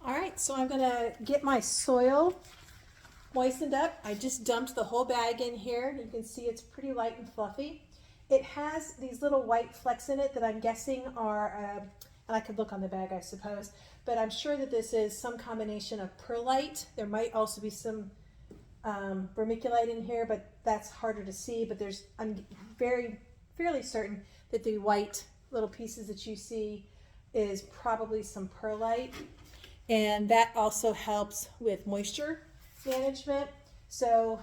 All right, so I'm gonna get my soil moistened up. I just dumped the whole bag in here. You can see it's pretty light and fluffy. It has these little white flecks in it that I'm guessing are, and I could look on the bag I suppose, but I'm sure that this is some combination of perlite. There might also be some vermiculite in here, but that's harder to see. But I'm fairly certain that the white little pieces that you see is probably some perlite. And that also helps with moisture management. So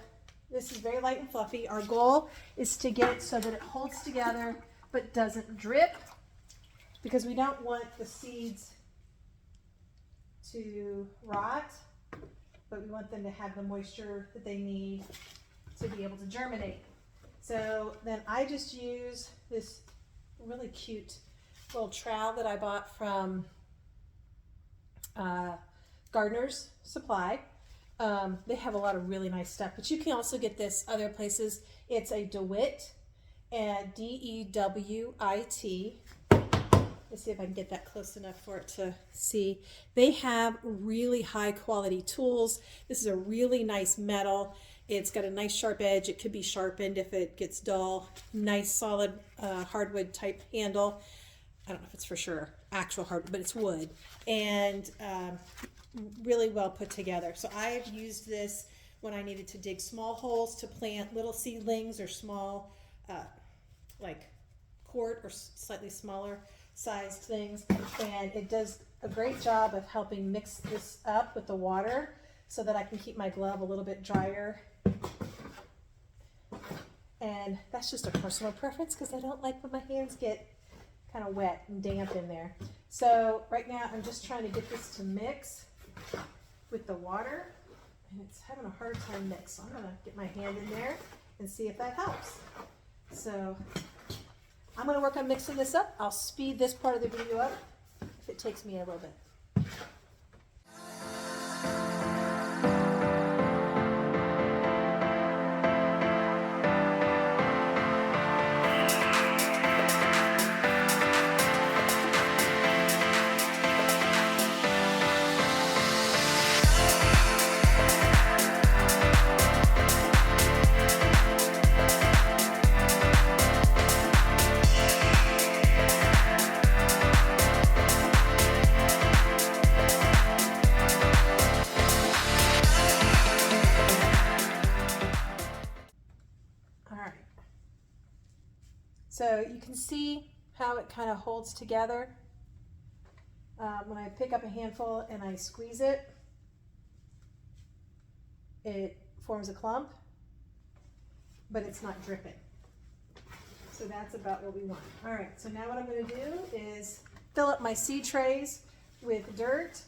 this is very light and fluffy. Our goal is to get it so that it holds together but doesn't drip, because we don't want the seeds to rot, but we want them to have the moisture that they need to be able to germinate. So then I just use this really cute little trowel that I bought from Gardener's Supply. They have a lot of really nice stuff, but you can also get this other places. It's a DeWitt, and D-E-W-I-T. Let's see if I can get that close enough for it to see. They have really high quality tools. This is a really nice metal. It's got a nice sharp edge. It could be sharpened if it gets dull. Nice solid hardwood type handle. I don't know if it's for sure actual hardwood, but it's wood, and really well put together. So I've used this when I needed to dig small holes to plant little seedlings or small like quart or slightly smaller sized things, and it does a great job of helping mix this up with the water so that I can keep my glove a little bit drier. And that's just a personal preference because I don't like when my hands get kind of wet and damp in there. So right now I'm just trying to get this to mix with the water, and it's having a hard time mix. So I'm gonna get my hand in there and see if that helps. So I'm gonna work on mixing this up. I'll speed this part of the video up if it takes me a little bit. So you can see how it kind of holds together. When I pick up a handful and I squeeze it, it forms a clump, but it's not dripping. So that's about what we want. All right, so now what I'm going to do is fill up my seed trays with dirt,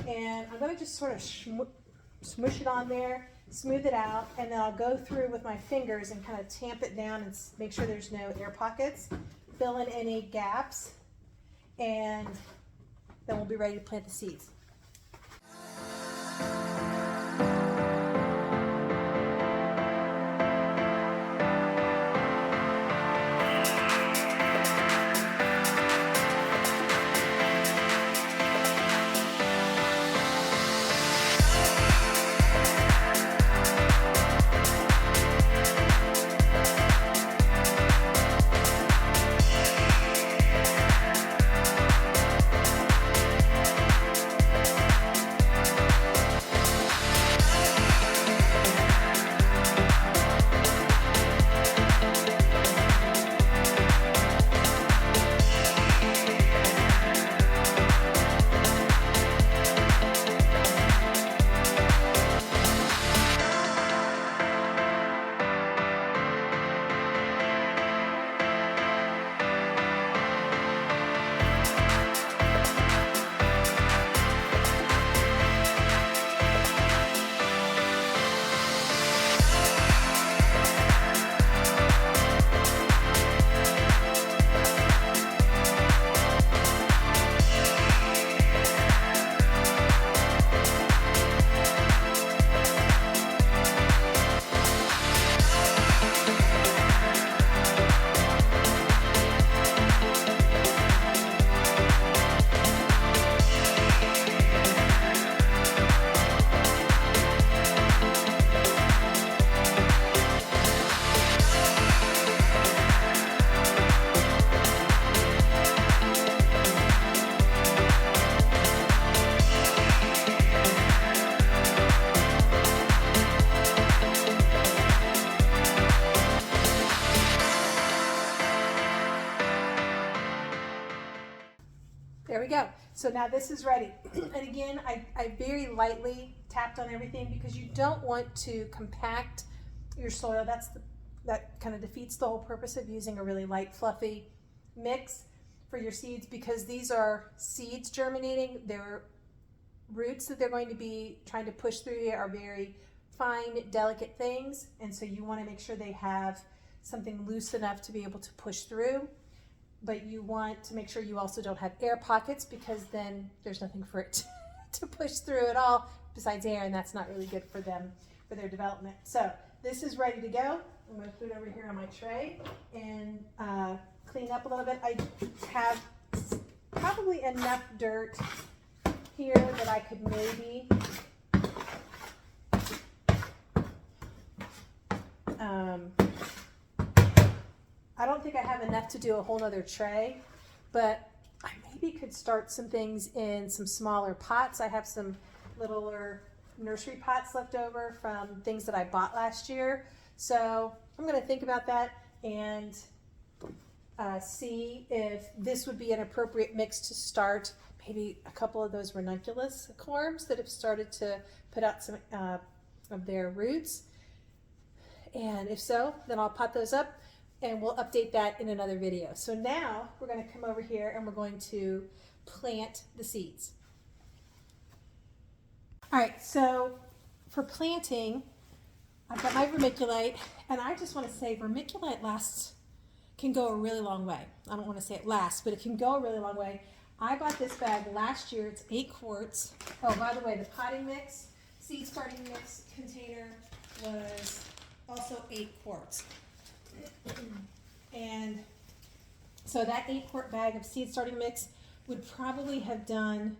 and I'm going to just sort of smoosh it on there, smooth it out, and then I'll go through with my fingers and kind of tamp it down and make sure there's no air pockets, fill in any gaps, and then we'll be ready to plant the seeds. So now this is ready. And again, I very lightly tapped on everything because you don't want to compact your soil. That kind of defeats the whole purpose of using a really light, fluffy mix for your seeds, because these are seeds germinating. Their roots that they're going to be trying to push through here are very fine, delicate things. And so you want to make sure they have something loose enough to be able to push through. But you want to make sure you also don't have air pockets, because then there's nothing for it to push through at all besides air, and that's not really good for them, for their development. So this is ready to go. I'm going to put it over here on my tray and clean up a little bit. I have probably enough dirt here that I could maybe I don't think I have enough to do a whole nother tray, but I maybe could start some things in some smaller pots. I have some littler nursery pots left over from things that I bought last year. So I'm going to think about that and see if this would be an appropriate mix to start maybe a couple of those ranunculus corms that have started to put out some of their roots. And if so, then I'll pot those up and we'll update that in another video. So now we're going to come over here and we're going to plant the seeds. All right, so for planting, I've got my vermiculite, and I just want to say vermiculite can go a really long way. I don't want to say it lasts, but it can go a really long way. I bought this bag last year. It's 8 quarts. Oh, by the way, the potting mix, seed starting mix container was also 8 quarts. And so that 8-quart bag of seed starting mix would probably have done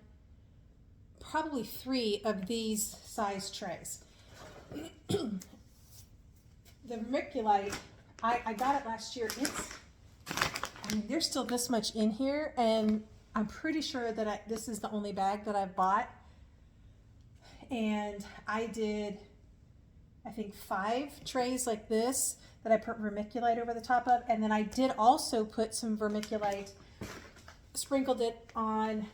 3 of these size trays. The vermiculite, I got it last year. There's still this much in here, and I'm pretty sure that this is the only bag that I've bought. And I did, I think, 5 trays like this that I put vermiculite over the top of. And then I did also put some vermiculite, sprinkled it on,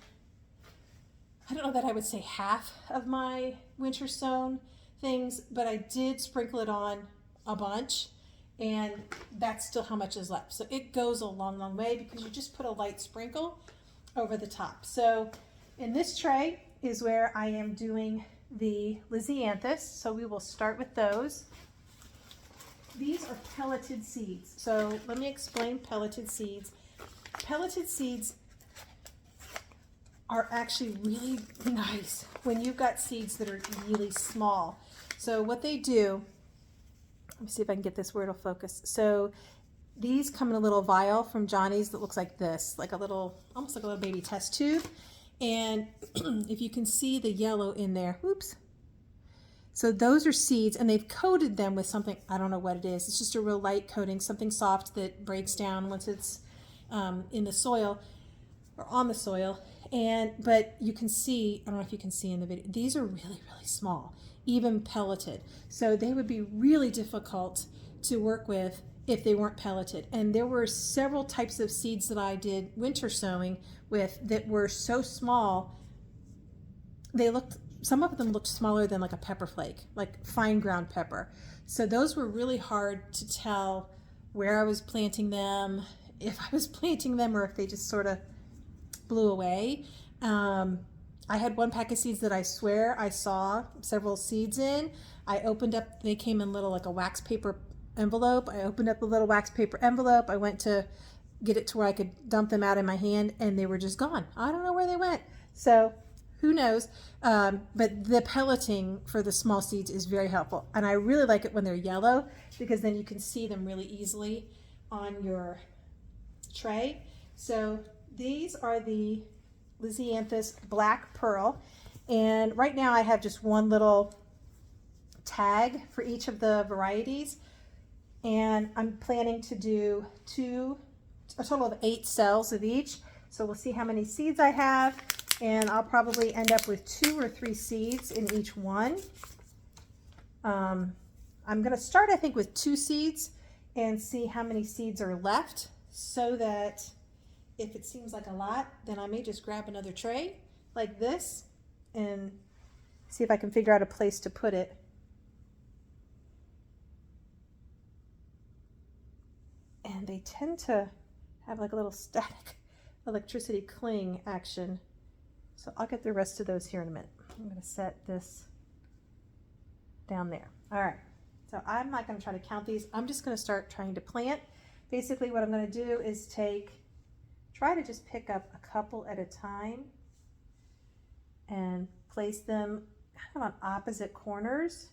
I don't know that I would say half of my winter sown things, but I did sprinkle it on a bunch, and that's still how much is left. So it goes a long, long way because you just put a light sprinkle over the top. So in this tray is where I am doing the Lisianthus. So we will start with those. These are pelleted seeds. So let me explain pelleted seeds. Pelleted seeds are actually really nice when you've got seeds that are really small. So what they do, let me see if I can get this where it'll focus. So these come in a little vial from Johnny's that looks like this, like a little, almost like a little baby test tube. And if you can see the yellow in there, whoops. So those are seeds, and they've coated them with something, I don't know what it is. It's just a real light coating, something soft that breaks down once it's in the soil or on the soil. But you can see, I don't know if you can see in the video, these are really, really small, even pelleted. So they would be really difficult to work with if they weren't pelleted. And there were several types of seeds that I did winter sowing with that were so small, some of them looked smaller than like a pepper flake, like fine ground pepper. So those were really hard to tell where I was planting them, if I was planting them, or if they just sort of blew away. I had one pack of seeds that I swear I saw several seeds in. I opened up, they came in little like a wax paper envelope. I opened up a little wax paper envelope. I went to get it to where I could dump them out in my hand, and they were just gone. I don't know where they went. So who knows? But the pelleting for the small seeds is very helpful. And I really like it when they're yellow, because then you can see them really easily on your tray. So these are the Lisianthus Black Pearl. And right now I have just one little tag for each of the varieties. And I'm planning to do a total of 8 cells of each. So we'll see how many seeds I have. And I'll probably end up with 2 or 3 seeds in each one. I'm going to start, I think, with 2 seeds and see how many seeds are left, so that if it seems like a lot, then I may just grab another tray like this and see if I can figure out a place to put it. And they tend to have like a little static electricity cling action. So I'll get the rest of those here in a minute. I'm going to set this down there. All right. So I'm not going to try to count these. I'm just going to start trying to plant. Basically what I'm going to do is try to just pick up a couple at a time and place them kind of on opposite corners.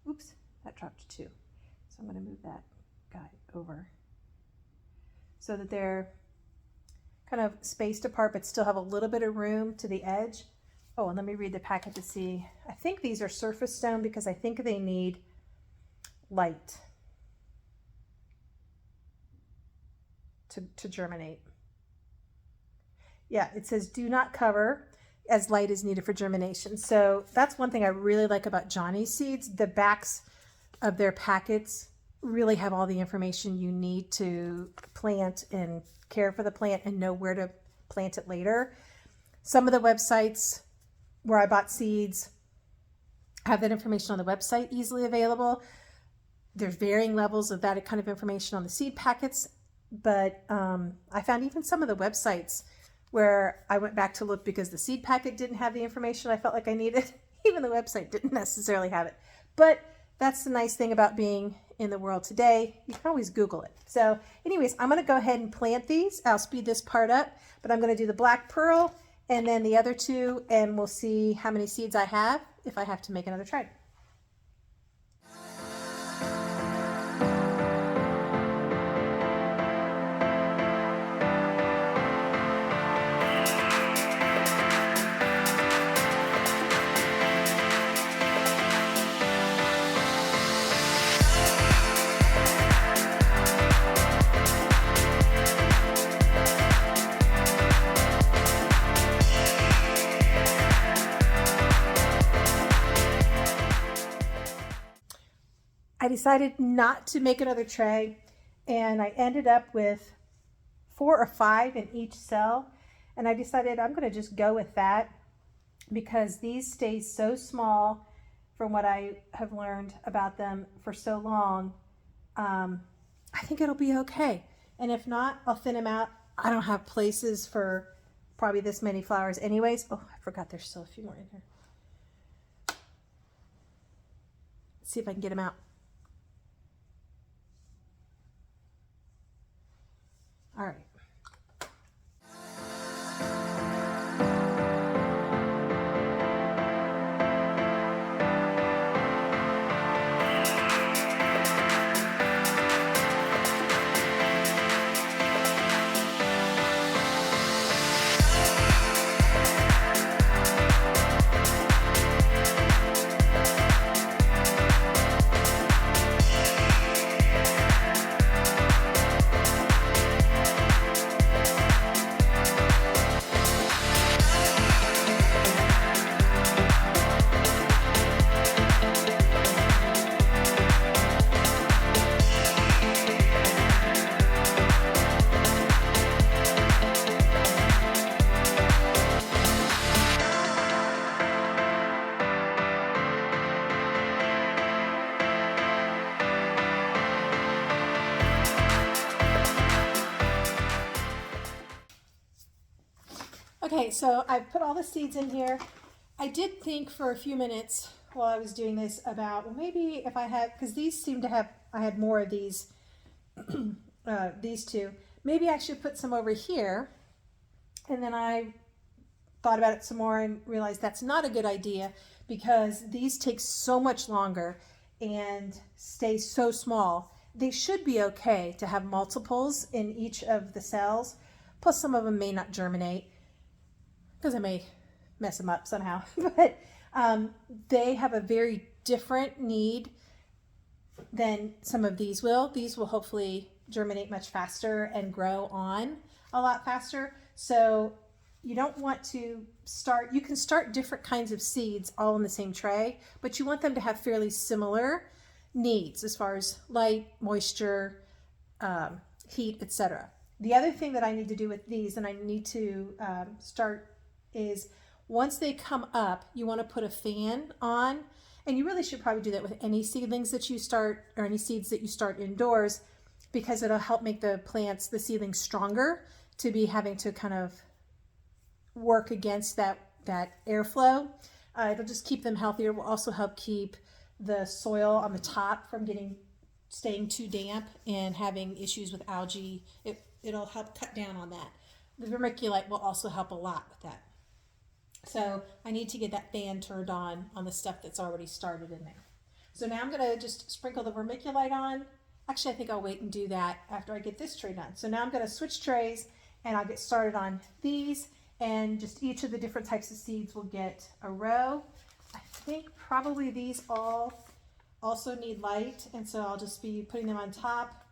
Oops, that dropped 2. So I'm going to move that guy over so that they're kind of spaced apart but still have a little bit of room to the edge. Oh, and let me read the packet to see. I think these are surface stone because I think they need light to germinate. Yeah, it says do not cover as light is needed for germination. So that's one thing I really like about Johnny's seeds. The backs of their packets really have all the information you need to plant and care for the plant and know where to plant it later. Some of the websites where I bought seeds have that information on the website easily available. There's varying levels of that kind of information on the seed packets, but I found even some of the websites where I went back to look because the seed packet didn't have the information I felt like I needed. Even the website didn't necessarily have it. But that's the nice thing about being in the world today. You can always Google it. So anyways, I'm going to go ahead and plant these. I'll speed this part up, but I'm going to do the black pearl and then the other 2, and we'll see how many seeds I have if I have to make another try. I decided not to make another tray, and I ended up with 4 or 5 in each cell, and I decided I'm going to just go with that because these stay so small from what I have learned about them for so long. I think it'll be okay, and if not, I'll thin them out. I don't have places for probably this many flowers anyways. Oh, I forgot there's still a few more in here. Let's see if I can get them out. All right. Okay, so I put all the seeds in here. I did think for a few minutes while I was doing this about, well, maybe if I had, because these seem to have, I had more of these, these 2. Maybe I should put some over here. And then I thought about it some more and realized that's not a good idea because these take so much longer and stay so small. They should be okay to have multiples in each of the cells. Plus some of them may not germinate because I may mess them up somehow, but they have a very different need than some of these will. These will hopefully germinate much faster and grow on a lot faster. So you don't want to start, you can start different kinds of seeds all in the same tray, but you want them to have fairly similar needs as far as light, moisture, heat, etc. The other thing that I need to do with these, and I need to start, is Once they come up, you want to put a fan on, and you really should probably do that with any seedlings that you start, or any seeds that you start indoors, because it'll help make the plants, the seedlings, stronger to be having to kind of work against that airflow. It'll just keep them healthier. It will also help keep the soil on the top from staying too damp and having issues with algae. It'll help cut down on that. The vermiculite will also help a lot with that. So I need to get that fan turned on the stuff that's already started in there. So now I'm going to just sprinkle the vermiculite on. Actually, I think I'll wait and do that after I get this tray done. So now I'm going to switch trays and I'll get started on these, and just each of the different types of seeds will get a row. I think probably these all also need light, and so I'll just be putting them on top.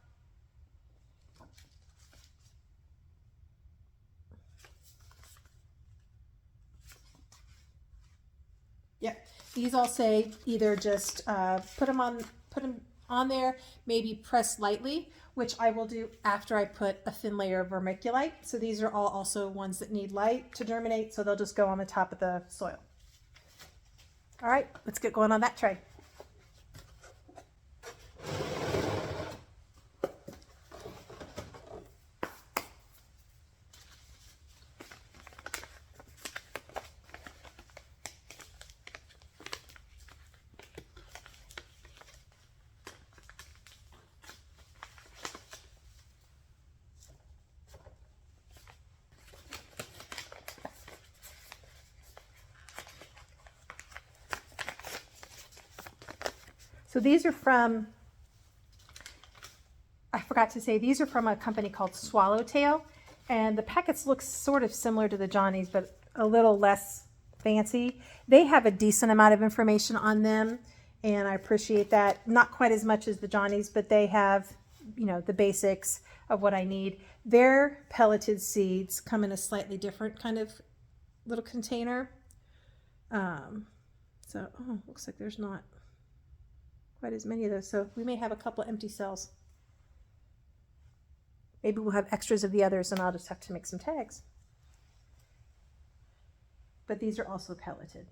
Yep, these all say either just put them on there, maybe press lightly, which I will do after I put a thin layer of vermiculite. So these are all also ones that need light to germinate, so they'll just go on the top of the soil. All right, let's get going on that tray. So these are from, I forgot to say, these are from a company called Swallowtail, and the packets look sort of similar to the Johnny's, but a little less fancy. They have a decent amount of information on them, and I appreciate that. Not quite as much as the Johnny's, but they have, you know, the basics of what I need. Their pelleted seeds come in a slightly different kind of little container. Looks like there's not quite as many of those, so we may have a couple empty cells. Maybe we'll have extras of the others and I'll just have to make some tags. But these are also pelleted.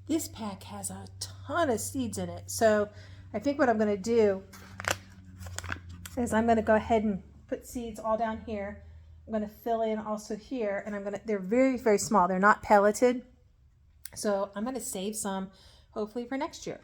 This pack has a ton of seeds in it. So I think what I'm going to do is I'm going to go ahead and put seeds all down here. I'm going to fill in also here, and they're very, very small. They're not pelleted. So I'm going to save some, hopefully for next year.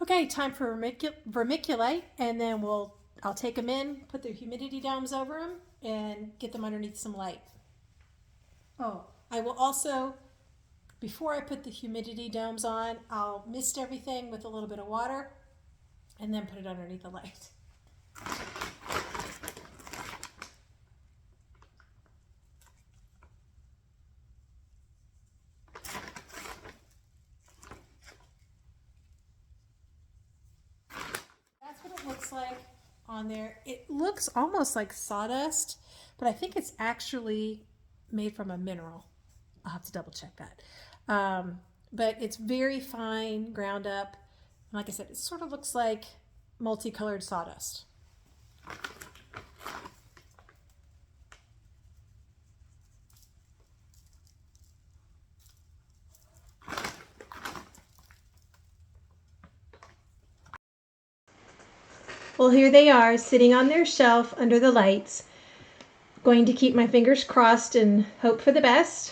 Okay, time for vermiculite, and then I'll take them in, put the humidity domes over them, and get them underneath some light. Oh, I will also, before I put the humidity domes on, I'll mist everything with a little bit of water, and then put it underneath the light. That's what it looks like on there. It looks almost like sawdust, but I think it's actually made from a mineral. I'll have to double check that. But it's very fine, ground up. And like I said, it sort of looks like multicolored sawdust. Well, here they are sitting on their shelf under the lights. Going to keep my fingers crossed and hope for the best.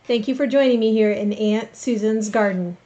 Thank you for joining me here in Aunt Susan's garden.